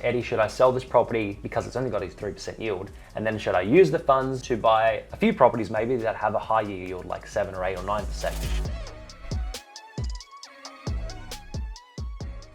Eddie, should I sell this property because it's only got a 3% yield? And then should I use the funds to buy a few properties maybe that have a higher yield, like 7 or 8 or 9%?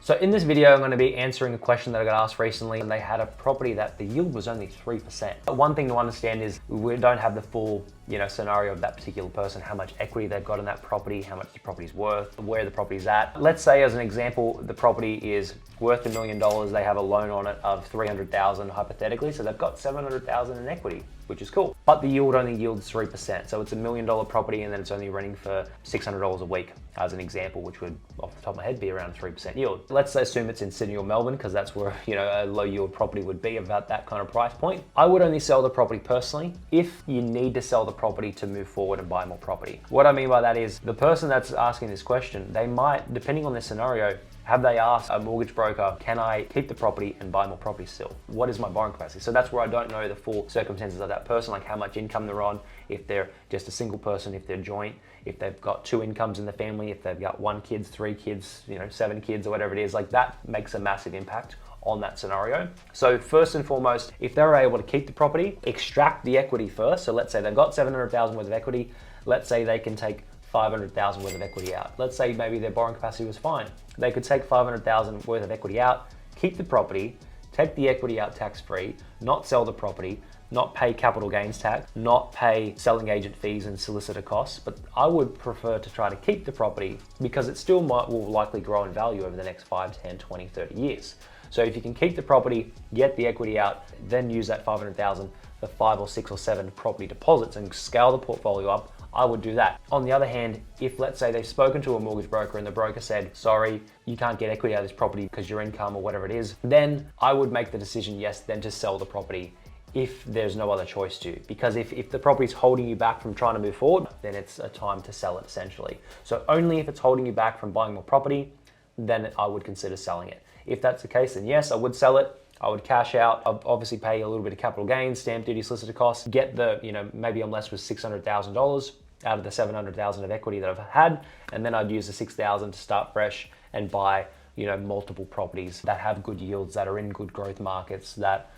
So in this video, I'm going to be answering a question that I got asked recently, and they had a property that the yield was only 3%. But one thing to understand is we don't have the full, scenario of that particular person, how much equity they've got in that property, how much the property's worth, where the property's at. Let's say, as an example, the property is worth $1 million. They have a loan on it of $300,000 hypothetically, so they've got $700,000 in equity, which is cool. But the yield only yields 3%. So it's $1 million property and then it's only renting for $600 a week, as an example, which would, off the top of my head, be around 3% yield. Let's assume it's in Sydney or Melbourne, because that's where, a low yield property would be, about that kind of price point. I would only sell the property personally if you need to sell the property to move forward and buy more property. What I mean by that is the person that's asking this question, they might, depending on their scenario, have they asked a mortgage broker, can I keep the property and buy more property still? What is my borrowing capacity? So that's where I don't know the full circumstances of that person, like how much income they're on, if they're just a single person, if they're joint, if they've got 2 incomes in the family, if they've got 1 kid, 3 kids, 7 kids or whatever it is. Like, that makes a massive impact on that scenario. So first and foremost, if they're able to keep the property, extract the equity first. So let's say they've got $700,000 worth of equity. Let's say they can take $500,000 worth of equity out. Let's say maybe their borrowing capacity was fine. They could take $500,000 worth of equity out, keep the property, take the equity out tax-free, not sell the property, not pay capital gains tax, not pay selling agent fees and solicitor costs. But I would prefer to try to keep the property because it still will likely grow in value over the next 5, 10, 20, 30 years. So if you can keep the property, get the equity out, then use that $500,000 for 5 or 6 or 7 property deposits and scale the portfolio up, I would do that. On the other hand, if let's say they've spoken to a mortgage broker and the broker said, sorry, you can't get equity out of this property because your income or whatever it is, then I would make the decision, yes, then to sell the property if there's no other choice to. Because if the property is holding you back from trying to move forward, then it's a time to sell it essentially. So only if it's holding you back from buying more property, then I would consider selling it. If that's the case, then yes, I would sell it. I would cash out, I'd obviously pay a little bit of capital gains, stamp duty, solicitor costs, get the, maybe I'm left with $600,000 out of the $700,000 of equity that I've had, and then I'd use the $6,000 to start fresh and buy, multiple properties that have good yields, that are in good growth markets, that,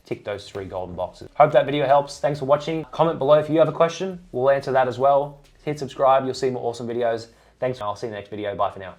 tick those 3 golden boxes. Hope that video helps. Thanks for watching. Comment below if you have a question. We'll answer that as well. Hit subscribe. You'll see more awesome videos. Thanks. I'll see you in the next video. Bye for now.